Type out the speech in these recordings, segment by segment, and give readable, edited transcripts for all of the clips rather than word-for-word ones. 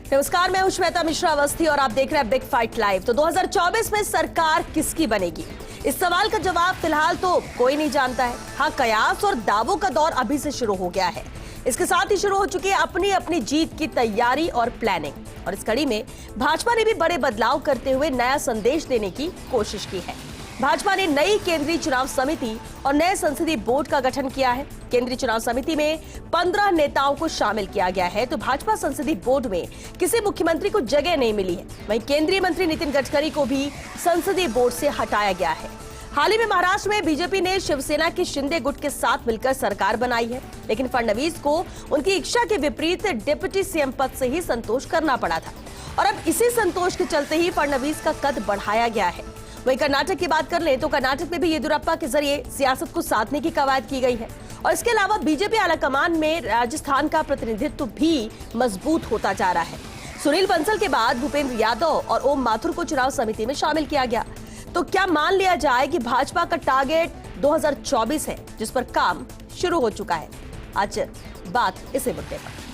नमस्कार, मैं हूं श्वेता मिश्रा अवस्थी और आप देख रहे हैं बिग फाइट लाइव। तो 2024 में सरकार किसकी बनेगी, इस सवाल का जवाब फिलहाल तो कोई नहीं जानता है। हाँ, कयास और दावों का दौर अभी से शुरू हो गया है। इसके साथ ही शुरू हो चुकी है अपनी अपनी जीत की तैयारी और प्लानिंग। और इस कड़ी में भाजपा ने भी बड़े बदलाव करते हुए नया संदेश देने की कोशिश की है। भाजपा ने नई केंद्रीय चुनाव समिति और नए संसदीय बोर्ड का गठन किया है। केंद्रीय चुनाव समिति में 15 नेताओं को शामिल किया गया है, तो भाजपा संसदीय बोर्ड में किसी मुख्यमंत्री को जगह नहीं मिली है। वहीं केंद्रीय मंत्री नितिन गडकरी को भी संसदीय बोर्ड से हटाया गया है। हाल ही में महाराष्ट्र में बीजेपी ने शिवसेना के शिंदे गुट के साथ मिलकर सरकार बनाई है, लेकिन फडणवीस को उनकी इच्छा के विपरीत डिप्टी सीएम पद से ही संतोष करना पड़ा था और अब इसी संतोष के चलते ही फडणवीस का कद बढ़ाया गया है। वहीं कर्नाटक की बात कर लें तो कर्नाटक में भी येदियुरप्पा के जरिए सियासत को साधने की कवायद की गई है और इसके अलावा बीजेपी आलाकमान में राजस्थान का प्रतिनिधित्व भी मजबूत होता जा रहा है। सुनील बंसल के बाद भूपेंद्र यादव और ओम माथुर को चुनाव समिति में शामिल किया गया। तो क्या मान लिया जाए कि भाजपा का टारगेट 2024 है, जिस पर काम शुरू हो चुका है? आज बात इसी मुद्दे पर।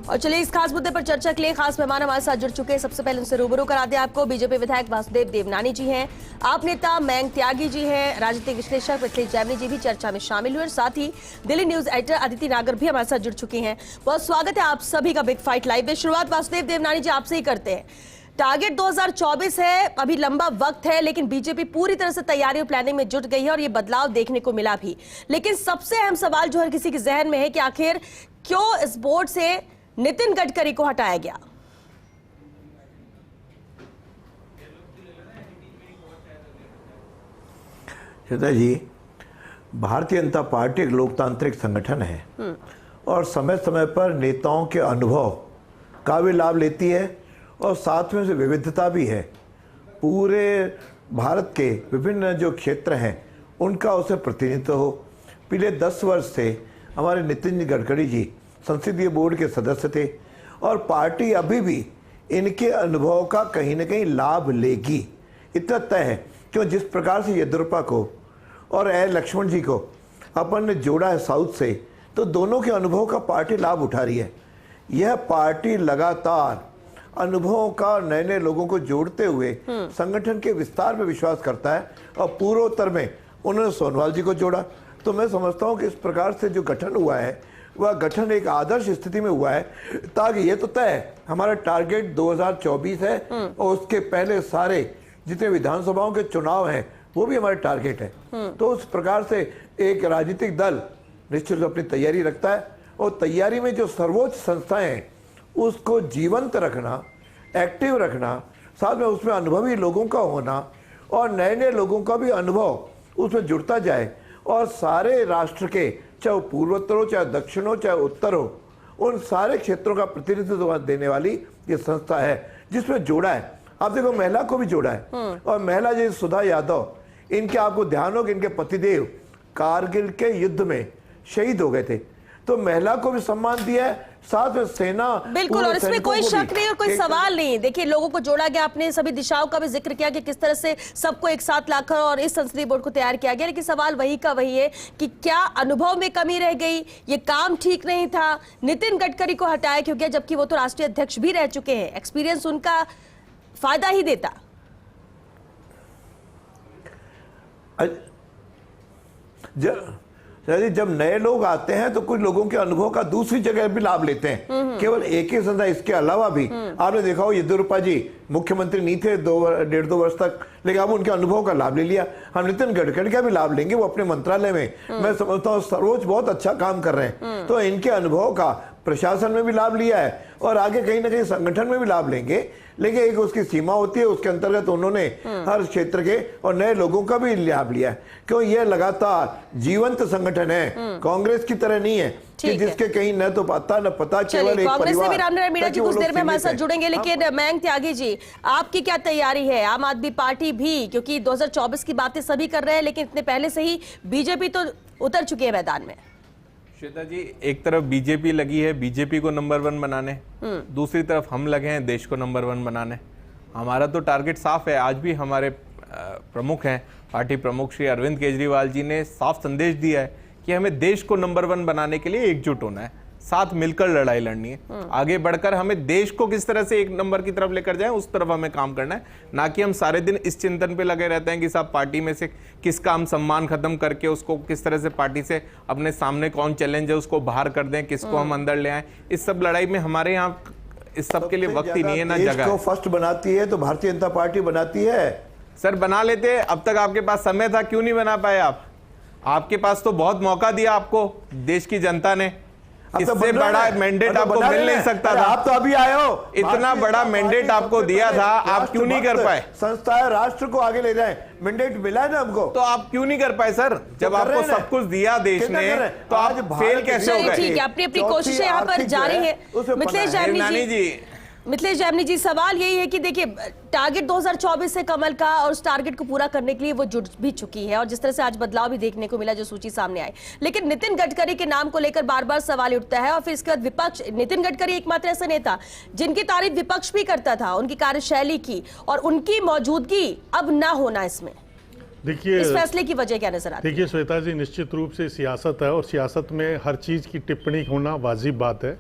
और चलिए इस खास मुद्दे पर चर्चा के लिए खास मेहमान हमारे साथ जुड़ चुके हैं। सबसे पहले उनसे रूबरू करा दें आपको। बीजेपी विधायक वासुदेव देवनानी जी हैं, आप नेता मयंक त्यागी जी हैं, राजनीतिक विश्लेषक पृथ्वी जैमिनी जी भी चर्चा में शामिल हुए और साथ ही दिल्ली न्यूज एडिटर अदिति नागर भी हमारे साथ जुड़ चुकी हैं। बहुत स्वागत है आप सभी का बिग फाइट लाइव में। शुरुआत वासुदेव देवनानी जी आपसे ही करते हैं। टारगेट 2024 है, अभी लंबा वक्त है, लेकिन बीजेपी पूरी तरह से तैयारी और प्लानिंग में जुट गई है और ये बदलाव देखने को मिला भी। लेकिन सबसे अहम सवाल जो हर किसी के जहन में है कि आखिर क्यों इस बोर्ड से नितिन गडकरी को हटाया गया? श्वेता जी, भारतीय जनता पार्टी एक लोकतांत्रिक संगठन है और समय समय पर नेताओं के अनुभव का भी लाभ लेती है और साथ में से विविधता भी है। पूरे भारत के विभिन्न जो क्षेत्र हैं उनका उसे प्रतिनिधित्व हो। पिछले 10 वर्ष से हमारे नितिन गडकरी जी संसदीय बोर्ड के सदस्य थे और पार्टी अभी भी इनके अनुभव का कहीं ना कहीं लाभ लेगी। इतना तय है क्यों जिस प्रकार से येदियुरप्पा को और एल लक्ष्मण जी को अपन ने जोड़ा है साउथ से, तो दोनों के अनुभव का पार्टी लाभ उठा रही है। यह पार्टी लगातार अनुभवों का नए नए लोगों को जोड़ते हुए संगठन के विस्तार में विश्वास करता है और पूर्वोत्तर में उन्होंने सोनवाल जी को जोड़ा। तो मैं समझता हूँ कि इस प्रकार से जो गठन हुआ है वह गठन एक आदर्श स्थिति में हुआ है, ताकि ये तो तय है हमारा टारगेट 2024 है और उसके पहले सारे जितने विधानसभाओं के चुनाव हैं वो भी हमारे टारगेट है। तो उस प्रकार से एक राजनीतिक दल निश्चित रूप अपनी तैयारी रखता है और तैयारी में जो सर्वोच्च संस्थाएं हैं उसको जीवंत रखना, एक्टिव रखना, साथ में उसमें अनुभवी लोगों का होना और नए नए लोगों का भी अनुभव उसमें जुड़ता जाए और सारे राष्ट्र के, चाहे पूर्वोत्तर हो, चाहे दक्षिण हो, चाहे उत्तर हो, उन सारे क्षेत्रों का प्रतिनिधित्व देने वाली ये संस्था है जिसमें जोड़ा है। आप देखो महिला को भी जोड़ा है और महिला जैसे सुधा यादव, इनके आपको ध्यान हो कि इनके पतिदेव कारगिल के युद्ध में शहीद हो गए थे, तो महिला को भी सम्मान दिया है, साथ में सेना। बिल्कुल, और इसमें कोई शक नहीं और कोई सवाल नहीं। देखिए, लोगों को जोड़ा गया, आपने सभी दिशाओं का भी जिक्र किया कि किस तरह से सबको एक साथ लाकर और इस संसदीय बोर्ड को तैयार किया गया, लेकिन सवाल वही का वही है कि क्या अनुभव में कमी रह गई, ये काम ठीक नहीं था, नितिन गडकरी को हटाया क्यों गया, जबकि वो तो राष्ट्रीय अध्यक्ष भी रह चुके हैं, एक्सपीरियंस उनका फायदा ही देता। जब नए लोग आते हैं तो कुछ लोगों के अनुभव का दूसरी जगह भी लाभ लेते हैं, केवल एक ही संस्था। इसके अलावा भी आपने देखा हो येदियुरप्पा जी मुख्यमंत्री नहीं थे 1.5-2 वर्ष तक, लेकिन अब उनके अनुभव का लाभ ले लिया। हम नितिन गडकरी का भी लाभ लेंगे, वो अपने मंत्रालय में मैं समझता हूँ सर्वोच्च बहुत अच्छा काम कर रहे हैं, तो इनके अनुभव का प्रशासन में भी लाभ लिया है और आगे कहीं ना कहीं संगठन में भी लाभ लेंगे। लेकिन एक उसकी सीमा होती है, उसके अंतर्गत उन्होंने हर क्षेत्र के और नए लोगों का भी लाभ लिया है, क्यों ये लगातार जीवंत संगठन है, कांग्रेस की तरह नहीं है कि जिसके कहीं न तो पता न पता, केवल एक कांग्रेस से भी परिवार। रामनारायण मीणा जी कुछ देर में हमारे साथ जुड़ेंगे, लेकिन मयंक त्यागी जी, आपकी क्या तैयारी है? आम आदमी पार्टी भी, क्योंकि 2024 की बातें सभी कर रहे हैं, लेकिन इतने पहले से ही बीजेपी तो उतर चुकी है मैदान में। श्वेता जी, एक तरफ बीजेपी लगी है बीजेपी को नंबर 1 बनाने, दूसरी तरफ हम लगे हैं देश को नंबर 1 बनाने। हमारा तो टारगेट साफ है। आज भी हमारे प्रमुख हैं, पार्टी प्रमुख श्री अरविंद केजरीवाल जी ने साफ संदेश दिया है कि हमें देश को नंबर 1 बनाने के लिए एकजुट होना है, साथ मिलकर लड़ाई लड़नी है। आगे बढ़कर हमें देश को किस तरह से एक नंबर की तरफ लेकर जाएं, उस तरफ हमें काम करना है। ना कि हम सारे दिन इस चिंतन पे लगे रहते हैं कि साहब पार्टी में से किसका हम सम्मान खत्म करके उसको किस तरह से पार्टी से अपने सामने कौन चैलेंज है उसको बाहर कर दें, किसको हम अंदर ले आए। इस सब लड़ाई में हमारे यहाँ इस सब के लिए वक्त ही नहीं है, ना जगह है। फर्स्ट बनाती है तो भारतीय जनता पार्टी बनाती है। सर बना लेते, अब तक आपके पास समय था, क्यों नहीं बना पाए आप? आपके पास तो बहुत मौका दिया आपको देश की जनता ने, इससे बड़ा मैंडेट आपको मिल नहीं सकता था। आप तो अभी आए हो, इतना बड़ा मैंडेट आपको दिया था, आप क्यों नहीं कर पाए? संस्था है, राष्ट्र को आगे ले जाए, मैंडेट मिला है ना हमको, तो आप क्यों नहीं कर पाए सर? जब आपको सब कुछ दिया देश ने तो आप फेल कैसे हो गए? ठीक है, अपनी अपनी कोशिशें यहाँ पर जारी है। मिथिलेश जैमिनी जी, सवाल यही है कि देखिए टारगेट 2024 से कमल का, और उस टारगेट को पूरा करने के लिए वो जुट भी चुकी है, और जिस तरह से आज बदलाव भी देखने को मिला जो सूची सामने आई। लेकिन नितिन गडकरी के नाम को लेकर बार बार सवाल उठता है, और फिर इसके बाद विपक्ष, नितिन गडकरी एकमात्र ऐसा नेता जिनकी तारीफ विपक्ष भी करता था, उनकी कार्यशैली की, और उनकी मौजूदगी अब ना होना, इसमें देखिए इस फैसले की वजह क्या नजर आती है? देखिए श्वेता जी, निश्चित रूप से सियासत है, और सियासत में हर चीज की टिप्पणी होना वाजिब बात है,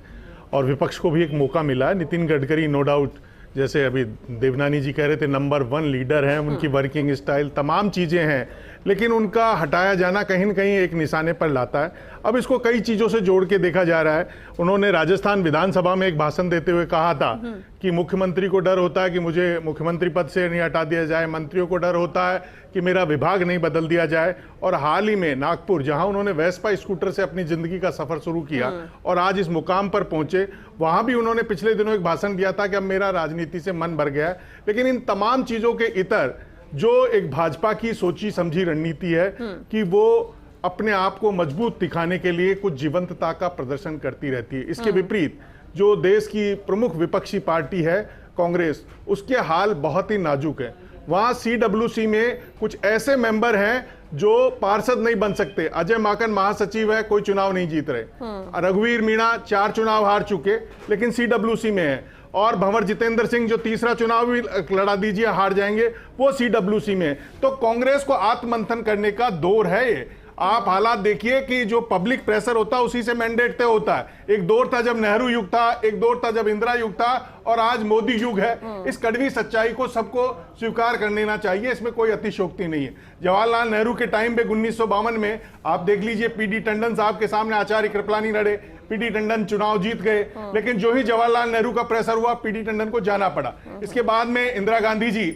और विपक्ष को भी एक मौका मिला है। नितिन गडकरी नो डाउट, जैसे अभी देवनानी जी कह रहे थे, नंबर 1 लीडर हैं, उनकी वर्किंग स्टाइल तमाम चीज़ें हैं, लेकिन उनका हटाया जाना कहीं न कहीं एक निशाने पर लाता है। अब इसको कई चीज़ों से जोड़ के देखा जा रहा है। उन्होंने राजस्थान विधानसभा में एक भाषण देते हुए कहा था कि मुख्यमंत्री को डर होता है कि मुझे मुख्यमंत्री पद से नहीं हटा दिया जाए, मंत्रियों को डर होता है कि मेरा विभाग नहीं बदल दिया जाए। और हाल ही में नागपुर, जहां उन्होंने वेस्पा स्कूटर से अपनी जिंदगी का सफर शुरू किया और आज इस मुकाम पर पहुंचे, वहां भी उन्होंने पिछले दिनों एक भाषण दिया था कि अब मेरा राजनीति से मन भर गया है। लेकिन इन तमाम चीजों के इतर जो एक भाजपा की सोची समझी रणनीति है कि वो अपने आप को मजबूत दिखाने के लिए कुछ जीवंतता का प्रदर्शन करती रहती है। इसके विपरीत जो देश की प्रमुख विपक्षी पार्टी है कांग्रेस, उसके हाल बहुत ही नाजुक है। वहां CWC में कुछ ऐसे मेंबर हैं जो पार्षद नहीं बन सकते। अजय माकन महासचिव है, कोई चुनाव नहीं जीत रहे। रघुवीर मीणा 4 चुनाव हार चुके लेकिन CWC में है। और भंवर जितेंद्र सिंह जो तीसरा चुनाव भी लड़ा दीजिए हार जाएंगे, वो CWC में। तो कांग्रेस को आत्ममंथन करने का दौर है ये। आप हालात देखिए कि जो पब्लिक प्रेशर होता है उसी से मैंडेट तय होता है। एक दौर था जब नेहरू युग था, एक दौर था जब इंदिरा युग था, और आज मोदी युग है। इस कड़वी सच्चाई को सबको स्वीकार कर लेना चाहिए, इसमें कोई अतिशयोक्ति नहीं है। जवाहरलाल नेहरू के टाइम पे 1952 में आप देख लीजिए, PD टंडन साहब के सामने आचार्य कृपलानी लड़े, PD टंडन चुनाव जीत गए। लेकिन जो ही जवाहरलाल नेहरू का प्रेशर हुआ, PD टंडन को जाना पड़ा। इसके बाद में इंदिरा गांधी जी,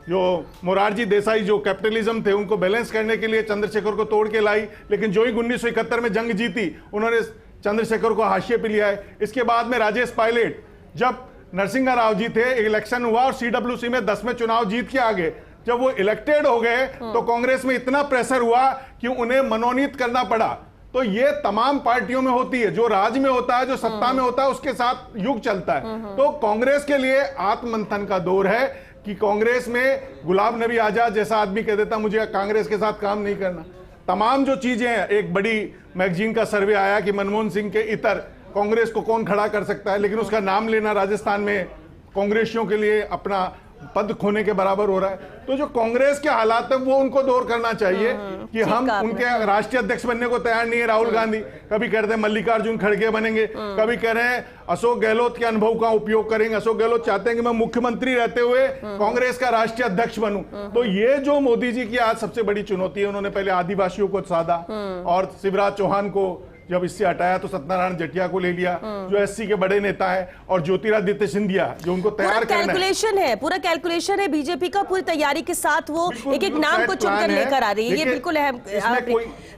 जो मोरारजी देसाई जो कैपिटलिज्म थे उनको बैलेंस करने के लिए चंद्रशेखर को तोड़ के लाई, लेकिन जो ही 1971 में जंग जीती, उन्होंने चंद्रशेखर को हाशिए पे लिया है। इसके बाद में राजेश पायलट, जब नरसिंहा राव जी थे, इलेक्शन हुआ और CWC में 10 में चुनाव जीत के आगे, जब वो इलेक्टेड हो गए तो कांग्रेस में इतना प्रेशर हुआ कि उन्हें मनोनीत करना पड़ा। तो ये तमाम पार्टियों में होती है, जो राज में होता है, जो सत्ता में होता है, उसके साथ युग चलता है। तो कांग्रेस के लिए आत्ममंथन का दौर है कि कांग्रेस में गुलाम नबी आजाद जैसा आदमी कह देता मुझे कांग्रेस के साथ काम नहीं करना। तमाम जो चीजें हैं, एक बड़ी मैगजीन का सर्वे आया कि मनमोहन सिंह के इतर कांग्रेस को कौन खड़ा कर सकता है, लेकिन उसका नाम लेना राजस्थान में कांग्रेसियों के लिए अपना पद खोने के बराबर हो रहा है। तो जो कांग्रेस के हालात है वो उनको दूर करना चाहिए कि हम उनके राष्ट्रीय अध्यक्ष बनने को तैयार नहीं है। राहुल गांधी कभी कहते हैं मल्लिकार्जुन खड़गे बनेंगे, कभी कह रहे हैं अशोक गहलोत के अनुभव का उपयोग करेंगे। अशोक गहलोत चाहते हैं कि मैं मुख्यमंत्री रहते हुए कांग्रेस का राष्ट्रीय अध्यक्ष बनूं। तो ये जो मोदी जी की आज सबसे बड़ी चुनौती है, उन्होंने पहले आदिवासियों को साधा और शिवराज चौहान को जब इससे हटाया तो सत्यनारायण जटिया को ले लिया, जो SC के बड़े नेता है, और ज्योतिरादित्य सिंधिया जो उनको तैयार करना है। पूरा कैलकुलेशन है बीजेपी का, पूरी तैयारी के साथ वो एक एक नाम को चुनकर लेकर आ रही है। ये बिल्कुल अहम।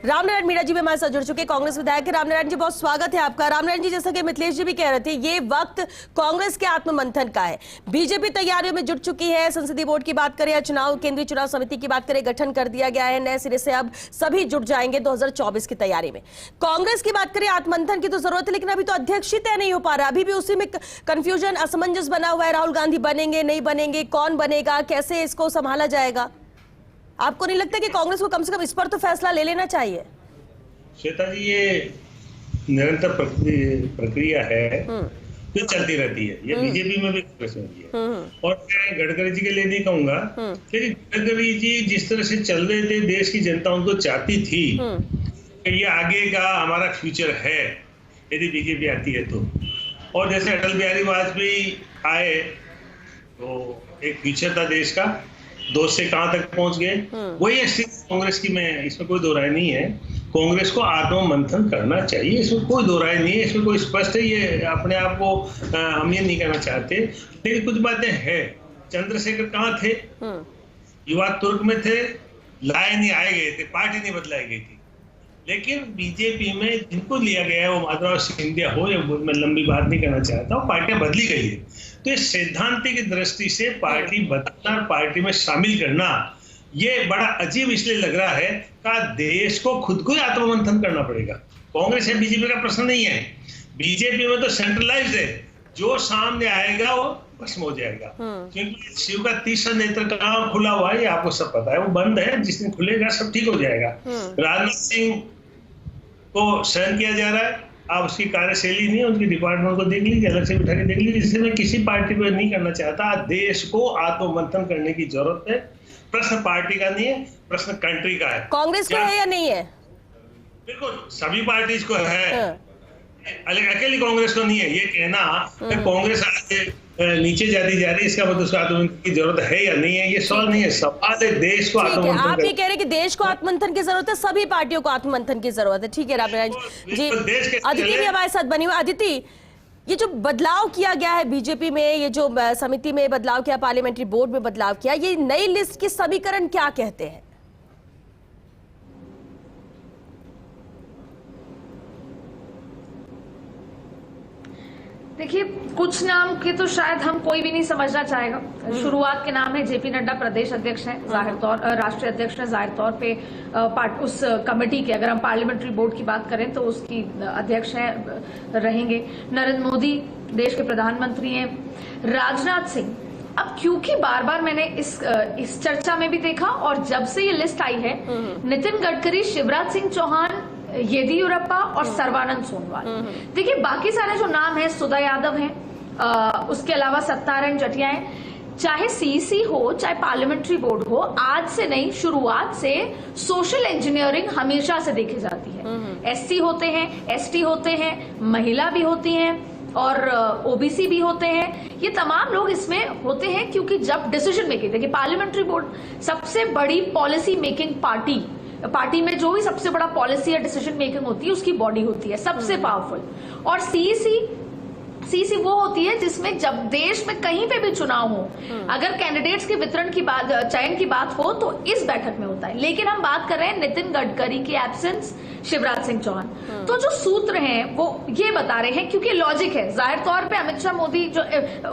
रामनारायण मीणा जी भी हमारे साथ जुड़ चुके, कांग्रेस विधायक है। रामनारायण जी, बहुत स्वागत है आपका। रामनारायण जी, जैसा कि मिथिलेश जी भी कह रहे थे, ये वक्त कांग्रेस के आत्ममंथन का है। बीजेपी तैयारियों में जुट चुकी है। संसदीय बोर्ड की बात करें या चुनाव केंद्रीय चुनाव समिति की बात करें, गठन कर दिया गया है नए सिरे से। अब सभी जुट जाएंगे 2024 की तैयारी में। कांग्रेस की बात करें, आत्ममंथन की तो जरूरत है, लेकिन अभी तो अध्यक्ष ही तय नहीं हो पा रहा। अभी भी उसी में कंफ्यूजन, असमंजस बना हुआ है। राहुल गांधी बनेंगे नहीं बनेंगे, कौन बनेगा, कैसे इसको संभाला जाएगा? आपको नहीं लगता कि कांग्रेस को कम से कम इस पर तो फैसला ले लेना चाहिए? श्वेता जी, ये निरंतर प्रक्रिया है जो चलती रहती है। ये बीजेपी में भी कांग्रेस में भी है। और मैं गडकरी जी के लिए नहीं कहूंगा, लेकिन गडकरी जी जिस तरह से चल रहे थे, देश की जनता उनको चाहती थी कि ये आगे का हमारा फ्यूचर है यदि बीजेपी आती है तो। और जैसे अटल बिहारी वाजपेयी आए तो एक फ्यूचर था देश का, दोस्त से कहां तक पहुंच गए, वही स्थिति कांग्रेस की में, इसमें कोई दो राय नहीं है। कांग्रेस को आत्ममंथन करना चाहिए, इसमें कोई दो राय नहीं है, इसमें कोई स्पष्ट है। ये अपने आप को हम ये नहीं कहना चाहते, लेकिन कुछ बातें हैं। चंद्रशेखर कहाँ थे? युवा तुर्क में थे, लाए नहीं आए गए थे, पार्टी नहीं बदलाई गई थी। लेकिन बीजेपी में जिनको लिया गया है, वो माधवराव सिंधिया हो या मैं लंबी बात नहीं करना चाहता हूँ, पार्टियां बदली गई है। तो इस सैद्धांतिक दृष्टि से पार्टी बदलना, पार्टी में शामिल करना, ये बड़ा अजीब इसलिए लग रहा है कि देश को खुद को ही आत्ममंथन करना पड़ेगा। कांग्रेस या बीजेपी का प्रश्न नहीं है। बीजेपी में तो सेंट्रलाइज्ड है, जो सामने आएगा वो भस्म हो जाएगा। क्योंकि शिव का तीसरा नेत्र कहाँ खुला हुआ है ये आपको सब पता है, वो बंद है। जिस दिन खुलेगा सब ठीक हो जाएगा। राजनाथ सिंह को सहन किया जा रहा है, आप उसकी कार्यशैली नहीं है, उनकी डिपार्टमेंट को देख लीजिए, अलग से बिठा के देख लीजिए। इसलिए मैं किसी पार्टी पर नहीं करना चाहता। देश को आत्ममंथन करने की जरूरत है। प्रश्न पार्टी का नहीं है, प्रश्न कंट्री का है। कांग्रेस को है या नहीं है? बिल्कुल सभी पार्टीज को है, अकेली कांग्रेस को नहीं है। ये कहना कि कांग्रेस नीचे जाती जा रही है, इसका मतलब उसको आत्ममंथन की जरूरत है या नहीं है, ये सवाल नहीं है। सवाल है देश को आत्ममंथन। आप ये कह रहे हैं कि देश को आत्ममंथन की जरूरत है, सभी पार्टियों को आत्ममंथन की जरूरत है। ठीक है रामराज जी, अदिति भी हमारे साथ बनी हुई। अदिति, ये जो बदलाव किया गया है बीजेपी में, ये जो समिति में बदलाव किया, पार्लियामेंट्री बोर्ड में बदलाव किया, ये नई लिस्ट के समीकरण क्या कहते हैं? देखिए, कुछ नाम के तो शायद हम कोई भी नहीं समझना चाहेगा। शुरुआत के नाम है जेपी नड्डा, प्रदेश अध्यक्ष हैं, जाहिर तौर राष्ट्रीय अध्यक्ष हैं, जाहिर तौर पे उस कमेटी के, अगर हम पार्लियामेंट्री बोर्ड की बात करें तो उसकी अध्यक्ष हैं, रहेंगे। नरेंद्र मोदी देश के प्रधानमंत्री हैं। राजनाथ सिंह, अब क्योंकि बार बार मैंने इस चर्चा में भी देखा और जब से ये लिस्ट आई है, नितिन गडकरी, शिवराज सिंह चौहान, येदियुरप्पा और सर्बानंद सोनोवाल। देखिए, बाकी सारे जो नाम है, सुधा यादव हैं, उसके अलावा सत्तारायण जटिया हैं। चाहे सीसी हो, चाहे पार्लियामेंट्री बोर्ड हो, आज से नहीं, शुरुआत से सोशल इंजीनियरिंग हमेशा से देखी जाती है। एससी होते हैं, एसटी होते हैं, महिला भी होती हैं और ओबीसी भी होते हैं। ये तमाम लोग इसमें होते हैं क्योंकि जब डिसीजन मेकिंग, देखिए पार्लियामेंट्री बोर्ड सबसे बड़ी पॉलिसी मेकिंग पार्टी में जो भी सबसे बड़ा पॉलिसी या डिसीजन मेकिंग होती है उसकी बॉडी होती है, सबसे पावरफुल। और सीसी वो होती है जिसमें जब देश में कहीं पे भी चुनाव हो, अगर कैंडिडेट्स के वितरण की बात, चयन की बात हो, तो इस बैठक में होता है। लेकिन हम बात कर रहे हैं नितिन गडकरी की एब्सेंस, शिवराज सिंह चौहान। तो जो सूत्र हैं वो ये बता रहे हैं, क्योंकि लॉजिक है, जाहिर तौर पे अमित शाह,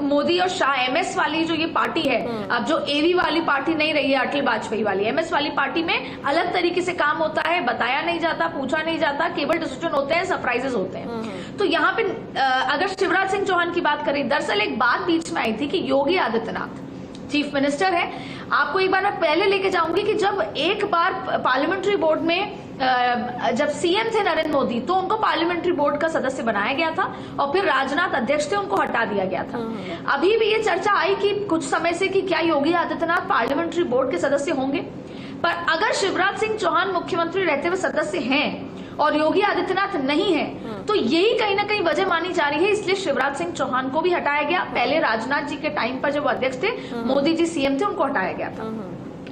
मोदी और शाह, एमएस वाली जो ये पार्टी है, अब जो एवी वाली पार्टी नहीं रही है, अटल वाजपेयी वाली, एमएस वाली पार्टी में अलग तरीके से काम होता है, बताया नहीं जाता, पूछा नहीं जाता, केवल डिसीजन होते हैं, सरप्राइजेस होते हैं। तो यहाँ पे अगर शिवराज सिंह चौहान की बात करें, दरअसल एक बात बीच में आई थी कि योगी आदित्यनाथ चीफ मिनिस्टर है। आपको एक बार मैं पहले लेके जाऊंगी कि जब एक बार पार्लियामेंट्री बोर्ड में जब सीएम थे नरेंद्र मोदी, तो उनको पार्लियामेंट्री बोर्ड का सदस्य बनाया गया था और फिर राजनाथ अध्यक्ष थे, उनको हटा दिया गया था। अभी भी ये चर्चा आई कि कुछ समय से कि क्या योगी आदित्यनाथ पार्लियामेंट्री बोर्ड के सदस्य होंगे, पर अगर शिवराज सिंह चौहान मुख्यमंत्री रहते हुए सदस्य हैं और योगी आदित्यनाथ नहीं है, तो यही कहीं ना कहीं वजह मानी जा रही है। इसलिए शिवराज सिंह चौहान को भी हटाया गया। पहले राजनाथ जी के टाइम पर जब वो अध्यक्ष थे, मोदी जी सीएम थे, उनको हटाया गया था।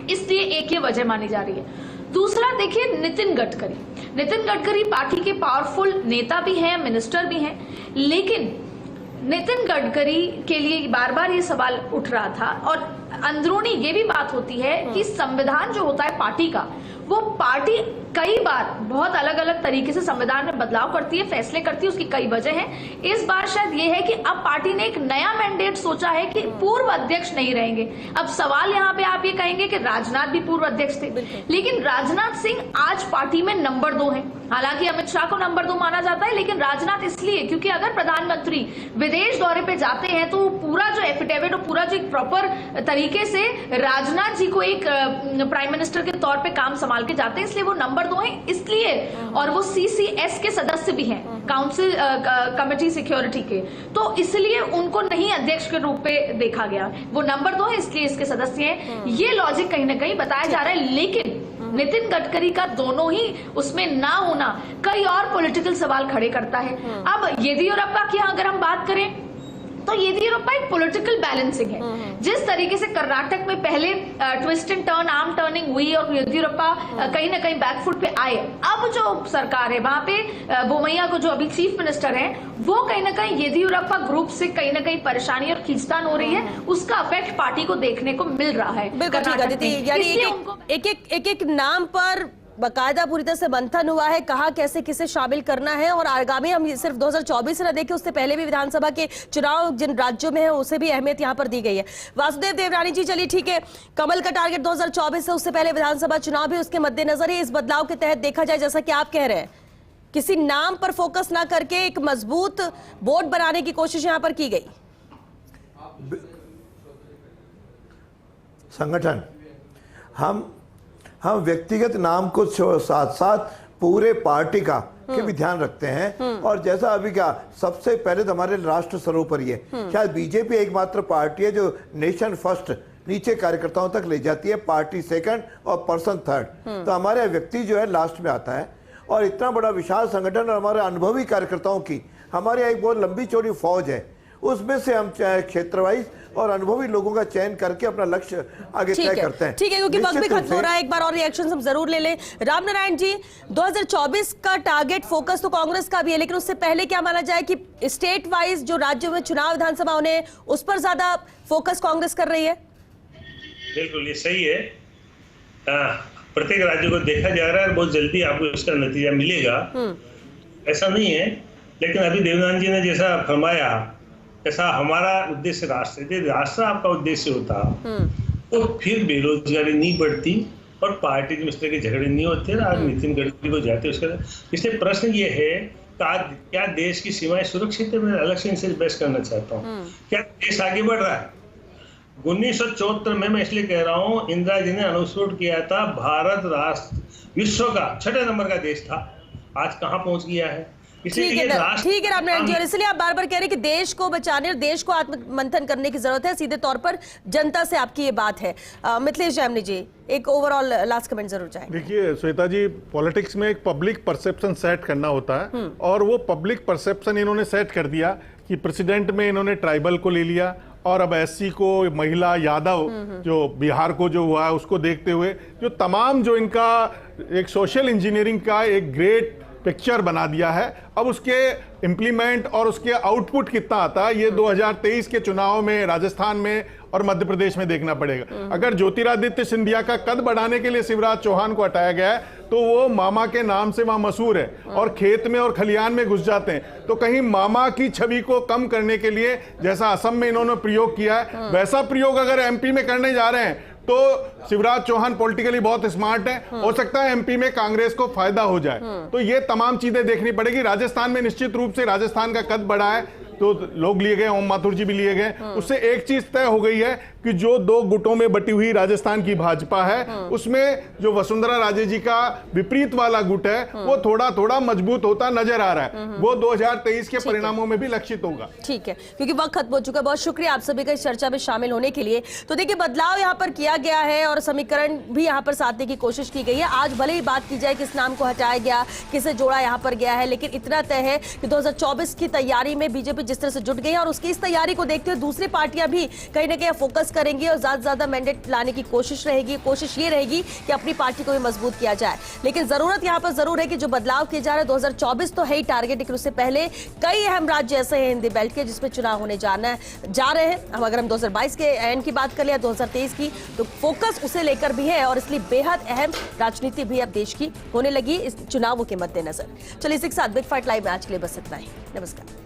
इसलिए एक ये वजह मानी जा रही है। दूसरा देखिए, नितिन गडकरी पार्टी के पावरफुल नेता भी हैं, मिनिस्टर भी हैं, लेकिन नितिन गडकरी के लिए बार बार ये सवाल उठ रहा था। और अंदरूनी ये भी बात होती है कि संविधान जो होता है पार्टी का, वो पार्टी कई बार बहुत अलग अलग तरीके से संविधान में बदलाव करती है, फैसले करती है, उसकी कई वजह हैं। इस बार शायद ये है कि अब पार्टी ने एक नया मैंडेट सोचा है कि पूर्व अध्यक्ष नहीं रहेंगे। अब सवाल यहाँ पे आप ये कहेंगे कि राजनाथ भी पूर्व अध्यक्ष थे, लेकिन राजनाथ सिंह आज पार्टी में नंबर 2 हैं। हालांकि अमित शाह को नंबर 2 माना जाता है, लेकिन राजनाथ इसलिए क्योंकि अगर प्रधानमंत्री विदेश दौरे पे जाते हैं तो पूरा जो एफिडेविट और पूरा जो एक प्रॉपर तरीके से राजनाथ जी को एक प्राइम मिनिस्टर के तौर पे काम संभाल के जाते हैं, इसलिए वो नंबर 2 है इसलिए। और वो CCS के सदस्य भी हैं, काउंसिल कमेटी सिक्योरिटी के, तो इसलिए उनको नहीं अध्यक्ष के रूप पे देखा गया। वो नंबर 2 है इसलिए इसके सदस्य हैं। ये लॉजिक कहीं ना कहीं बताया जा रहा है, लेकिन नितिन गडकरी का दोनों ही उसमें ना होना कई और पॉलिटिकल सवाल खड़े करता है। अब येदियुरप्पा की अगर हम बात करें तो येदियुरप्पा एक पॉलिटिकल बैलेंसिंग है। जिस तरीके से कर्नाटक में पहले twist and turn, arm turning हुई और येदियुरप्पा कहीं ना कहीं बैकफुट पे आए, अब जो सरकार है वहां पे बोमैया को जो अभी चीफ मिनिस्टर है वो कहीं ना कहीं येदियुरप्पा ग्रुप से कहीं ना कहीं परेशानी और खींचतान हो रही है, उसका इफेक्ट पार्टी को देखने को मिल रहा है। एक नाम पर बकायदा पूरी तरह से मंथन हुआ है, कहा कैसे किसे शामिल करना है, और आगामी हम सिर्फ 2024 न देखें, उससे पहले भी विधानसभा के चुनाव जिन राज्यों में है उसे भी अहमियत यहां पर दी गई है। वासुदेव देवनानी जी, चलिए ठीक है, कमल का टारगेट 2024 है, उससे पहले विधानसभा चुनाव भी उसके मद्देनजर ही इस बदलाव के तहत देखा जाए, जैसा कि आप कह रहे हैं, किसी नाम पर फोकस ना करके एक मजबूत बोर्ड बनाने की कोशिश यहां पर की गई। संगठन हम व्यक्तिगत नाम को साथ साथ पूरे पार्टी का के भी ध्यान रखते हैं। और जैसा अभी क्या, सबसे पहले तो हमारे राष्ट्र सर्वोपरि है। शायद बीजेपी एकमात्र पार्टी है जो नेशन फर्स्ट नीचे कार्यकर्ताओं तक ले जाती है, पार्टी सेकंड और पर्सन थर्ड। तो हमारे व्यक्ति जो है लास्ट में आता है। और इतना बड़ा विशाल संगठन और हमारे अनुभवी कार्यकर्ताओं की हमारे यहाँ एक बहुत लंबी चौड़ी फौज है, उसमें से हम क्षेत्र वाइज और अनुभवी लोगों का चयन करके अपना लक्ष्य आगे तय करते हैं। ठीक है, क्योंकि वक्त भी खत्म हो रहा है, एक बार और रिएक्शन हम जरूर ले लें। रामनारायण जी, 2024 का टारगेट फोकस तो कांग्रेस का भी है, लेकिन उससे पहले क्या माना जाए कि स्टेट वाइज जो राज्यों में चुनाव विधानसभा होने उस पर ज्यादा फोकस कांग्रेस कर रही है? बिल्कुल, ये सही है। प्रत्येक राज्य को देखा जा रहा है, बहुत जल्दी आपको इसका नतीजा मिलेगा, ऐसा नहीं है। लेकिन अभी देवनानी जी ने जैसा फरमाया, ऐसा हमारा उद्देश्य राष्ट्र, यदि राष्ट्र आपका उद्देश्य होता तो फिर बेरोजगारी नहीं बढ़ती और पार्टी में इस तरह के झगड़े नहीं होते। आज नितिन गडकरी को जाते उसका, इसलिए प्रश्न ये है क्या देश की सीमाएं सुरक्षित है? मैं अलग से इनसे बहस करना चाहता हूँ। क्या देश आगे बढ़ रहा है? 1974 में मैं इसलिए कह रहा हूँ, इंदिरा जी ने अनुच्छेद किया था, भारत राष्ट्र विश्व का 6 नंबर का देश था, आज कहाँ पहुंच गया है। ठीक है रामनारायण जी, और इसलिए आप बार बार कह रहे हैं कि देश को बचाने और देश को आत्ममंथन करने की जरूरत है, सीधे तौर पर जनता से आपकी ये बात है। मिथिलेश जामनी जी, एक ओवरऑल लास्ट कमेंट जरूर चाहें। देखिए श्वेता जी, पॉलिटिक्स में एक पब्लिक परसेप्शन सेट करना होता है, और वो पब्लिक परसेप्शन इन्होंने सेट कर दिया कि प्रेसिडेंट में इन्होंने ट्राइबल को ले लिया, और अब SC को, महिला, यादव, जो बिहार को जो हुआ है उसको देखते हुए जो तमाम जो इनका एक सोशल इंजीनियरिंग का एक ग्रेट पिक्चर बना दिया है। अब उसके इम्प्लीमेंट और उसके आउटपुट कितना आता है ये 2023 के चुनाव में राजस्थान में और मध्य प्रदेश में देखना पड़ेगा। अगर ज्योतिरादित्य सिंधिया का कद बढ़ाने के लिए शिवराज चौहान को हटाया गया है तो वो मामा के नाम से वहां मशहूर है और खेत में और खलियान में घुस जाते हैं, तो कहीं मामा की छवि को कम करने के लिए जैसा असम में इन्होंने प्रयोग किया है वैसा प्रयोग अगर MP में करने जा रहे हैं तो शिवराज चौहान पॉलिटिकली बहुत स्मार्ट है, हो सकता है MP में कांग्रेस को फायदा हो जाए। तो ये तमाम चीजें देखनी पड़ेगी। राजस्थान में निश्चित रूप से राजस्थान का कद बढ़ा है तो लोग लिए गए, ओम माथुर जी भी लिए गए, उससे एक चीज तय हो गई है कि जो 2 गुटों में बटी हुई राजस्थान की भाजपा है उसमें जो वसुंधरा राजे जी का विपरीत वाला गुट है वो थोड़ा थोड़ा मजबूत होता नजर आ रहा है, वो 2023 के परिणामों में भी लक्षित होगा। ठीक है, क्योंकि वक्त खत्म हो चुका है। बहुत शुक्रिया आप सभी का इस चर्चा में शामिल होने के लिए। तो देखिए, बदलाव यहाँ पर किया गया है और समीकरण भी यहाँ पर साधने की कोशिश की गई है। आज भले ही बात की जाए किस नाम को हटाया गया, किसे जोड़ा यहाँ पर गया है, लेकिन इतना तय है कि 2024 की तैयारी में बीजेपी जिस तरह से जुट गई है और उसकी इस तैयारी को देखते हुए दूसरी पार्टियां भी कहीं ना कहीं फोकस करेंगी और ज्यादा से ज्यादा मैंडेट लाने की कोशिश रहेगी। कोशिश ये रहेगी कि अपनी पार्टी को भी मजबूत किया जाए, लेकिन जरूरत यहां पर जरूर है कि जो बदलाव किए जा रहे हैं 2024 तो है ही टारगेट, लेकिन उससे पहले कई अहम राज्य ऐसे हैं हिंदी बेल्ट के जिसमें चुनाव होने जा रहे हैं। हम अगर हम 2022 के एंड की बात कर लिया 2023 की, तो फोकस उसे लेकर भी है और इसलिए बेहद अहम राजनीति भी अब देश की होने लगी इस चुनावों के मद्देनजर। चलिए इसी के साथ बिग फाइट लाइव में आज के लिए बस इतना ही। नमस्कार।